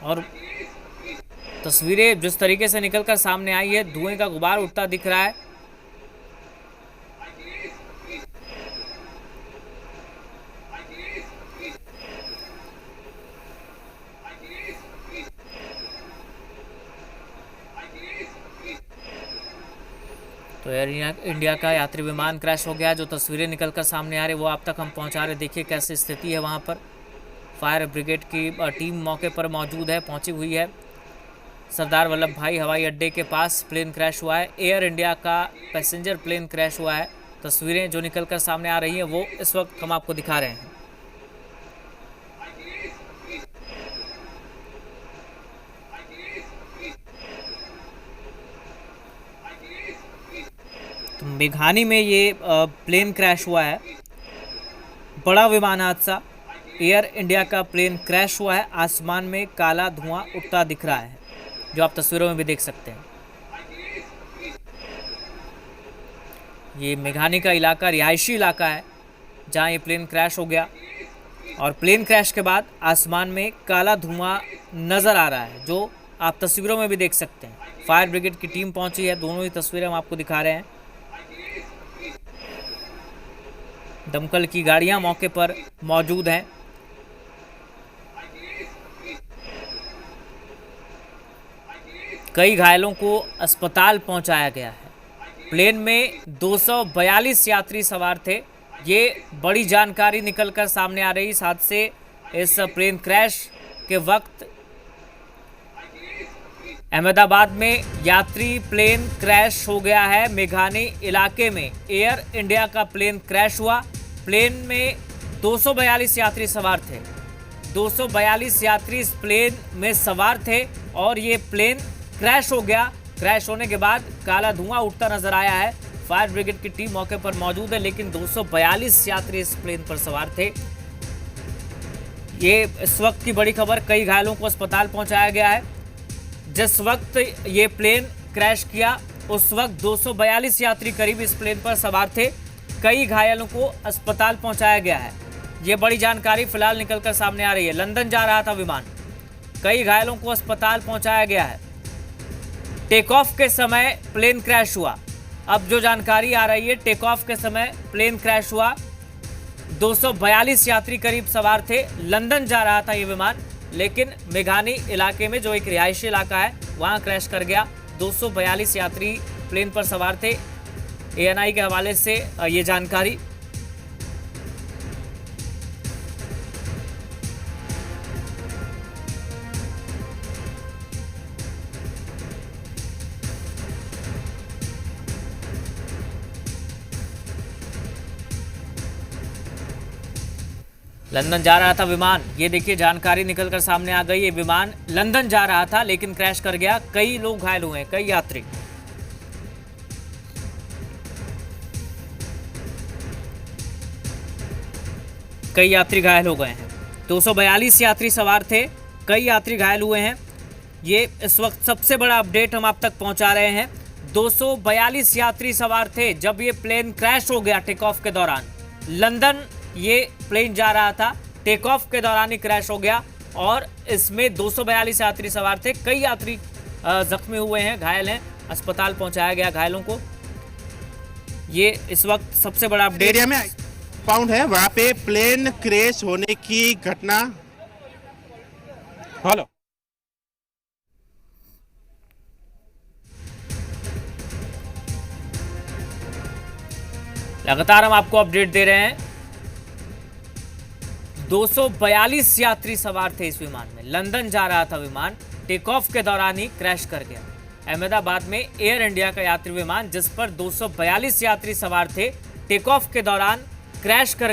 और तस्वीरें जिस तरीके से निकलकर सामने आई है, धुएं का गुबार उठता दिख रहा है। तो एयर इंडिया का यात्री विमान क्रैश हो गया। जो तस्वीरें निकलकर सामने आ रही वो आप तक हम पहुंचा रहे। देखिए कैसी स्थिति है वहां पर। फायर ब्रिगेड की टीम मौके पर मौजूद है, पहुंची हुई है। सरदार वल्लभ भाई हवाई अड्डे के पास प्लेन क्रैश हुआ है। एयर इंडिया का पैसेंजर प्लेन क्रैश हुआ है। तस्वीरें जो निकलकर सामने आ रही हैं वो इस वक्त हम आपको दिखा रहे हैं। तो मेघानी में ये प्लेन क्रैश हुआ है। बड़ा विमान हादसा, एयर इंडिया का प्लेन क्रैश हुआ है। आसमान में काला धुआं उठता दिख रहा है, जो आप तस्वीरों में भी देख सकते हैं। ये मेघानी का इलाका रिहायशी इलाका है जहां ये प्लेन क्रैश हो गया। और प्लेन क्रैश के बाद आसमान में काला धुआं नज़र आ रहा है, जो आप तस्वीरों में भी देख सकते हैं। फायर ब्रिगेड की टीम पहुंची है। दोनों ही तस्वीरें हम आपको दिखा रहे हैं। दमकल की गाड़ियां मौके पर मौजूद हैं। कई घायलों को अस्पताल पहुंचाया गया है। प्लेन में 242 यात्री सवार थे। ये बड़ी जानकारी निकलकर सामने आ रही। इस हादसे, इस प्लेन क्रैश के वक्त अहमदाबाद में यात्री प्लेन क्रैश हो गया है। मेघानी इलाके में एयर इंडिया का प्लेन क्रैश हुआ। प्लेन में 242 यात्री सवार थे। 242 यात्री इस प्लेन में सवार थे और ये प्लेन क्रैश हो गया। क्रैश होने के बाद काला धुआं उठता नजर आया है। फायर ब्रिगेड की टीम मौके पर मौजूद है, लेकिन 242 यात्री इस प्लेन पर सवार थे। ये इस वक्त की बड़ी खबर। कई घायलों को अस्पताल पहुंचाया गया है। जिस वक्त ये प्लेन क्रैश किया उस वक्त 242 यात्री करीब इस प्लेन पर सवार थे। कई घायलों को अस्पताल पहुंचाया गया है। ये बड़ी जानकारी फिलहाल निकलकर सामने आ रही है। लंदन जा रहा था विमान। कई घायलों को अस्पताल पहुंचाया गया है। टेक ऑफ के समय प्लेन क्रैश हुआ। अब जो जानकारी आ रही है, टेक ऑफ के समय प्लेन क्रैश हुआ। 242 यात्री करीब सवार थे। लंदन जा रहा था ये विमान, लेकिन मेघानी इलाके में जो एक रिहायशी इलाका है वहां क्रैश कर गया। 242 यात्री प्लेन पर सवार थे। एएनआई के हवाले से ये जानकारी। लंदन जा रहा था विमान। ये देखिए जानकारी निकलकर सामने आ गई। ये विमान लंदन जा रहा था लेकिन क्रैश कर गया। कई लोग घायल हुए हैं, कई यात्री। कई यात्री घायल हो गए हैं। 242 यात्री सवार थे। कई यात्री घायल हुए हैं। ये इस वक्त सबसे बड़ा अपडेट हम आप तक पहुंचा रहे हैं। 242 यात्री सवार थे जब ये प्लेन क्रैश हो गया। टेक ऑफ के दौरान लंदन ये प्लेन जा रहा था। टेक ऑफ के दौरान ही क्रैश हो गया और इसमें 242 यात्री सवार थे। कई यात्री जख्मी हुए हैं, घायल हैं। अस्पताल पहुंचाया गया घायलों को। ये इस वक्त सबसे बड़ा अपडेट एरिया में पाउंड है, वहां पे प्लेन क्रैश होने की घटना। हेलो, लगातार हम आपको अपडेट दे रहे हैं। 242 यात्री सवार थे इस विमान में। लंदन जा रहा था विमान। टेक ऑफ के दौरान ही क्रैश कर गया। अहमदाबाद में एयर इंडिया का यात्री विमान जिस पर 242 यात्री सवार थे, टेक ऑफ के दौरान क्रैश कर